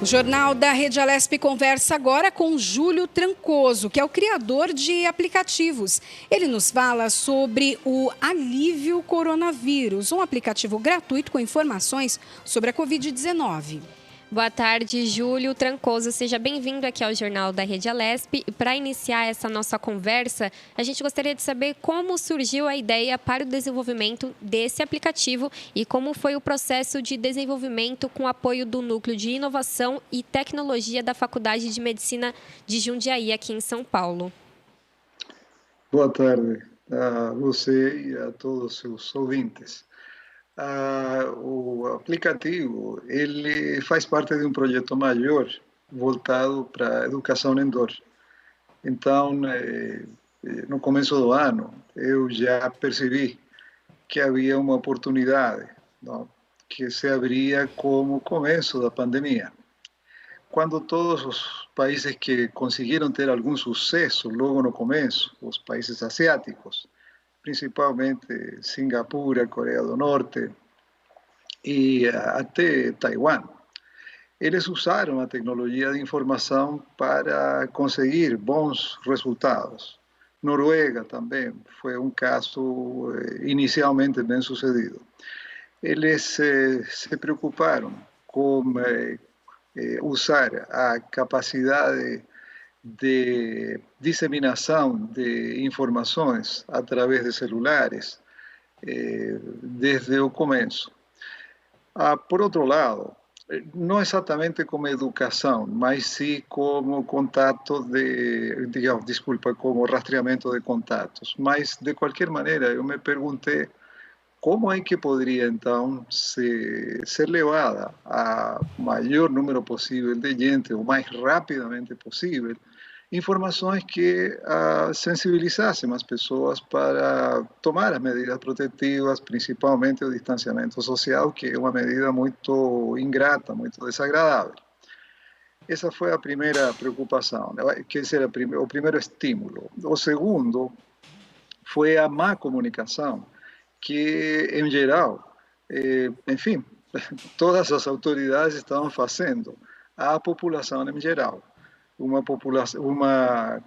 O Jornal da Rede Alesp conversa agora com Júlio Trancoso, que é o criador de aplicativos. Ele nos fala sobre o Alívio Coronavírus, um aplicativo gratuito com informações sobre a Covid-19. Boa tarde, Júlio Trancoso. Seja bem-vindo aqui ao Jornal da Rede Alesp. E para iniciar essa nossa conversa, a gente gostaria de saber como surgiu a ideia para o desenvolvimento desse aplicativo e como foi o processo de desenvolvimento com o apoio do Núcleo de Inovação e Tecnologia da Faculdade de Medicina de Jundiaí, aqui em São Paulo. Boa tarde a você e a todos os seus ouvintes. O aplicativo ele faz parte de um projeto maior voltado para a educação em dor. Então, no começo do ano, eu já percebi que havia uma oportunidade, não, que se abria como o começo da pandemia. Quando todos os países que conseguiram ter algum sucesso logo no começo, os países asiáticos, principalmente Singapura, Coreia do Norte e até Taiwan. Eles usaram a tecnologia de informação para conseguir bons resultados. Noruega também foi um caso inicialmente bem sucedido. Eles se preocuparam com usar a capacidade de disseminação de informações através de celulares desde o começo. Por outro lado, não exatamente como educação, mas sim como contato como rastreamento de contatos. Mas, de qualquer maneira, eu me perguntei como é que poderia, então, ser levada a maior número possível de gente, o mais rapidamente possível, informações que sensibilizassem as pessoas para tomar as medidas protetivas, principalmente o distanciamento social, que é uma medida muito ingrata, muito desagradável. Essa foi a primeira preocupação, quer dizer, o primeiro estímulo. O segundo foi a má comunicação, que, em geral, enfim, todas as autoridades estavam fazendo à população em geral. Uma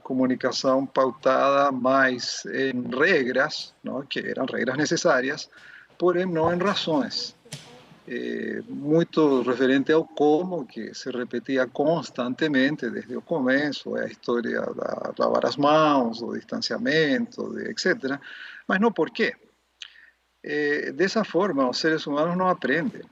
comunicação pautada mais em regras, não, que eram regras necessárias, porém não em razões. Muito referente ao como, que se repetia constantemente desde o começo, a história da lavar as mãos, do distanciamento, etc., mas não por quê. Dessa forma, os seres humanos não aprendem.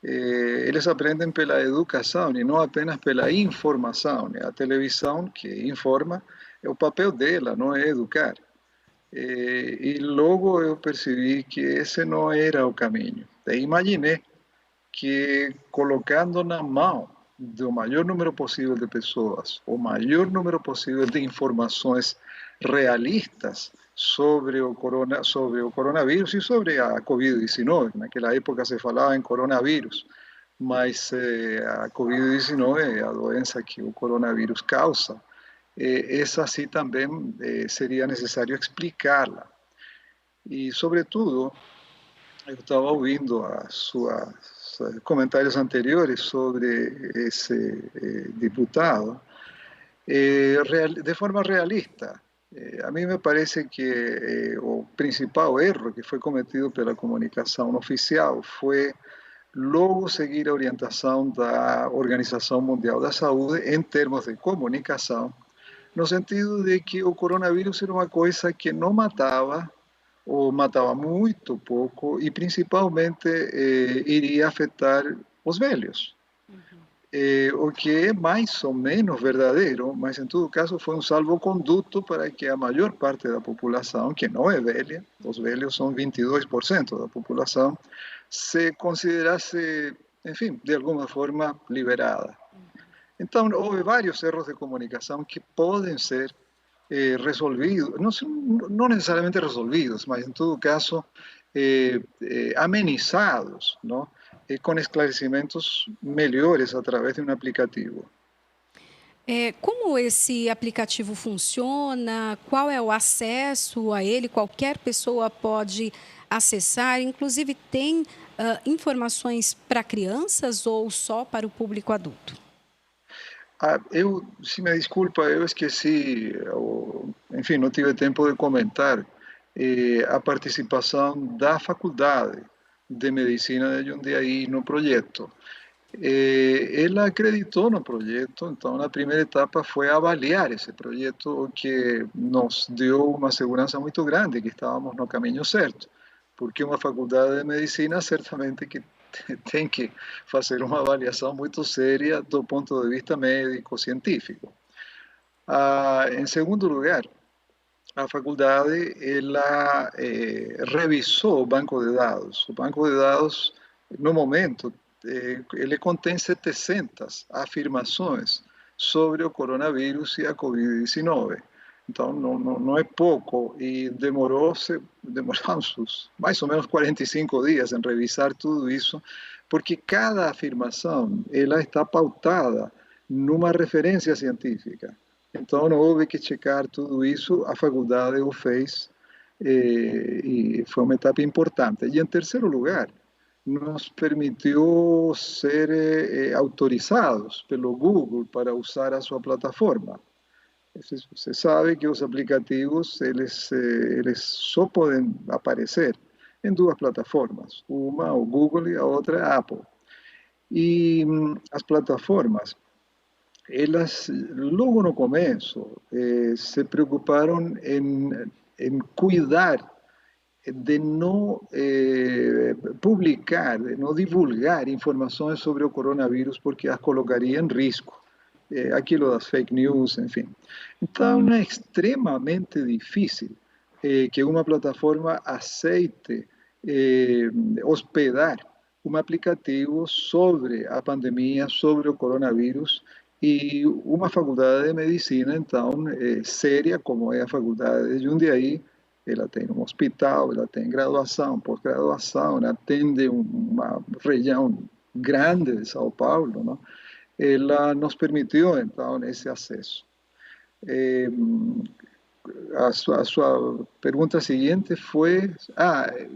Eles aprendem pela educação e não apenas pela informação. A televisão que informa, o papel dela não é educar. E logo eu percebi que esse não era o caminho. E imaginei que colocando na mão do maior número possível de pessoas, o maior número possível de informações realistas sobre o coronavírus e sobre a Covid-19. Naquela época se falava em coronavírus, mas a Covid-19 é a doença que o coronavírus causa. Essa sim também seria necessário explicá-la. E, sobretudo, eu estava ouvindo os comentários anteriores sobre esse deputado, de forma realista. A mim me parece que o principal erro que foi cometido pela comunicação oficial foi logo seguir a orientação da Organização Mundial da Saúde em termos de comunicação, no sentido de que o coronavírus era uma coisa que não matava, ou matava muito pouco, e principalmente iria afetar os velhos. O que é mais ou menos verdadeiro, mas em todo caso foi um salvo-conduto para que a maior parte da população, que não é velha, os velhos são 22% da população, se considerasse, enfim, de alguma forma liberada. Então, houve vários erros de comunicação que podem ser resolvidos, não necessariamente resolvidos, mas em todo caso amenizados, não? Com esclarecimentos melhores através de um aplicativo. Como esse aplicativo funciona? Qual é o acesso a ele? Qualquer pessoa pode acessar? Inclusive, tem informações para crianças ou só para o público adulto? se me desculpa, eu esqueci, enfim, não tive tempo de comentar a participação da Faculdade de Medicina de Jundiaí no projeto. Ela acreditou no projeto, então na primeira etapa foi avaliar esse projeto, o que nos deu uma segurança muito grande, que estávamos no caminho certo, porque uma faculdade de medicina certamente que tem que fazer uma avaliação muito séria do ponto de vista médico-científico. Em segundo lugar, a faculdade ela revisou o banco de dados. O banco de dados, no momento, ele contém 700 afirmações sobre o coronavírus e a Covid-19. Então, não é pouco, e demoramos mais ou menos 45 dias em revisar tudo isso, porque cada afirmação ela está pautada numa referência científica. Então, não houve que checar tudo isso, a faculdade o fez, e foi uma etapa importante. E, em terceiro lugar, nos permitiu ser autorizados pelo Google para usar a sua plataforma. Você sabe que os aplicativos eles só podem aparecer em duas plataformas, uma o Google e a outra a Apple. E as plataformas, elas logo no começo se preocuparam em cuidar de não publicar, de não divulgar informações sobre o coronavírus, porque as colocaria em risco. Aquilo das fake news, enfim. Então, é extremamente difícil que uma plataforma aceite hospedar um aplicativo sobre a pandemia, sobre o coronavírus, e uma faculdade de medicina, então, séria, como é a faculdade de Jundiaí, ela tem um hospital, ela tem graduação, pós-graduação, ela atende uma região grande de São Paulo, não? Ela nos permitiu, então, esse acesso. A sua pergunta seguinte foi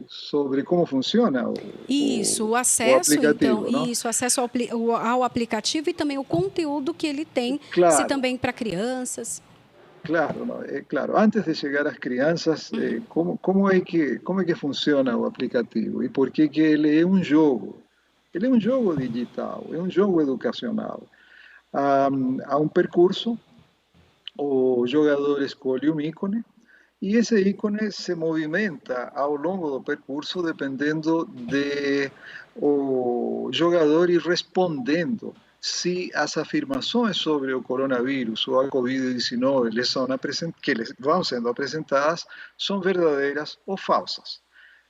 sobre como funciona o acesso, o aplicativo, então, não? isso, acesso ao aplicativo e também o conteúdo que ele tem, claro, se também para crianças. Claro, não, claro. Antes de chegar às crianças, como é que funciona o aplicativo e por que ele é um jogo? Ele é um jogo digital, é um jogo educacional. Há um percurso, o jogador escolhe um ícone e esse ícone se movimenta ao longo do percurso dependendo de o jogador ir respondendo se as afirmações sobre o coronavírus ou a Covid-19 que lhes vão sendo apresentadas são verdadeiras ou falsas.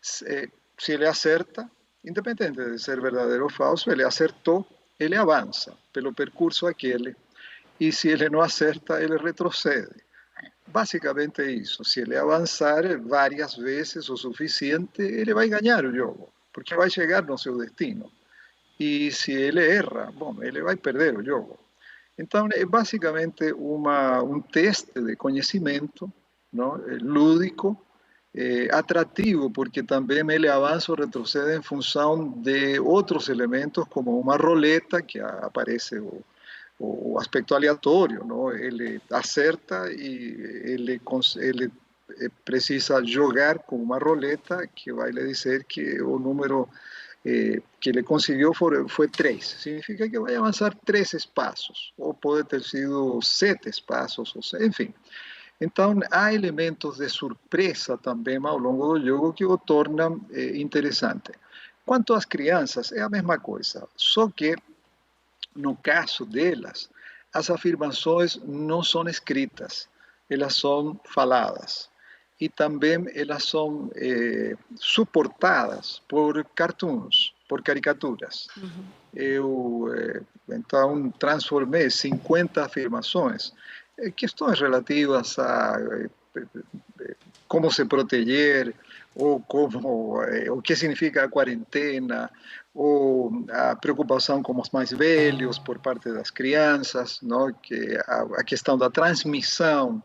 Se ele acerta, independente de ser verdadeiro ou falso, ele acertou, ele avança pelo percurso aquele, e se ele não acerta, ele retrocede. Basicamente é isso. Se ele avançar várias vezes o suficiente, ele vai ganhar o jogo, porque vai chegar no seu destino. E se ele erra, bom, ele vai perder o jogo. Então, é basicamente um teste de conhecimento, não? Lúdico, atrativo, porque também ele avança ou retrocede em função de outros elementos, como uma roleta, que aparece o aspecto aleatório, não? Ele acerta e ele precisa jogar com uma roleta que vai lhe dizer que o número que ele conseguiu foi 3. Significa que vai avançar 3 espaços, ou pode ter sido 7 espaços, enfim. Então, há elementos de surpresa também ao longo do jogo que o tornam interessante. Quanto às crianças, é a mesma coisa, só que, no caso delas, as afirmações não são escritas, elas são faladas. E também elas são suportadas por cartoons, por caricaturas. Eu, então, transformei 50 afirmações, questões relativas a como se proteger, ou o que significa a quarentena, ou a preocupação com os mais velhos por parte das crianças, não? Que a questão da transmissão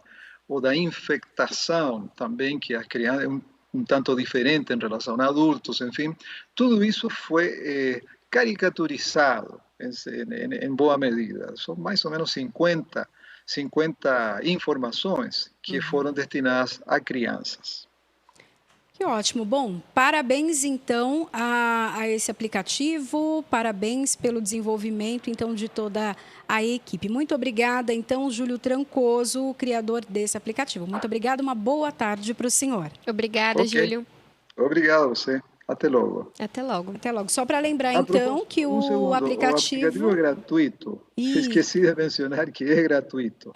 ou da infectação também, que a criança é um tanto diferente em relação a adultos, enfim, tudo isso foi caricaturizado em boa medida. São mais ou menos 50 informações que foram destinadas a crianças. Que ótimo. Bom, parabéns então a esse aplicativo, parabéns pelo desenvolvimento então de toda a equipe. Muito obrigada então, Júlio Trancoso, o criador desse aplicativo. Muito obrigada, uma boa tarde para o senhor. Obrigada, Júlio. Obrigado a você. Até logo. Até logo. Até logo. Só para lembrar então que o aplicativo é gratuito. Esqueci de mencionar que é gratuito.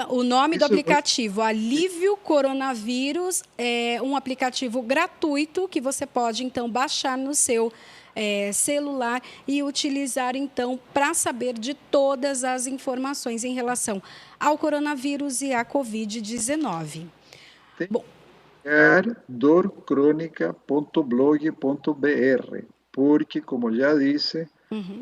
O nome do aplicativo, Alívio Coronavírus, é um aplicativo gratuito que você pode, então, baixar no seu celular e utilizar, então, para saber de todas as informações em relação ao coronavírus e à Covid-19. Bom, dorcronica.blog.br, porque, como já disse,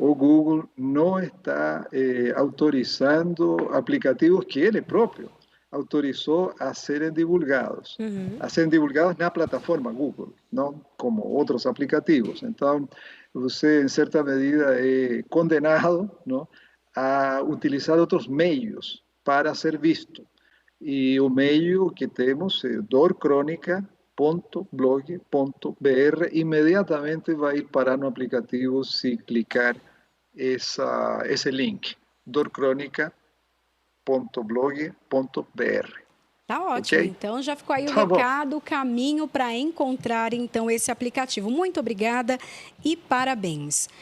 o Google não está autorizando aplicativos que ele próprio autorizou a serem divulgados. A serem divulgados na plataforma Google, não como outros aplicativos. Então, você, em certa medida, é condenado, não, a utilizar outros meios para ser visto. E o meio que temos é dorcronica.blog.br. Imediatamente vai ir parar no aplicativo se clicar esse link, dorcronica.blog.br. Tá ótimo. Okay? Então já ficou aí o recado, o caminho para encontrar então esse aplicativo. Muito obrigada e parabéns.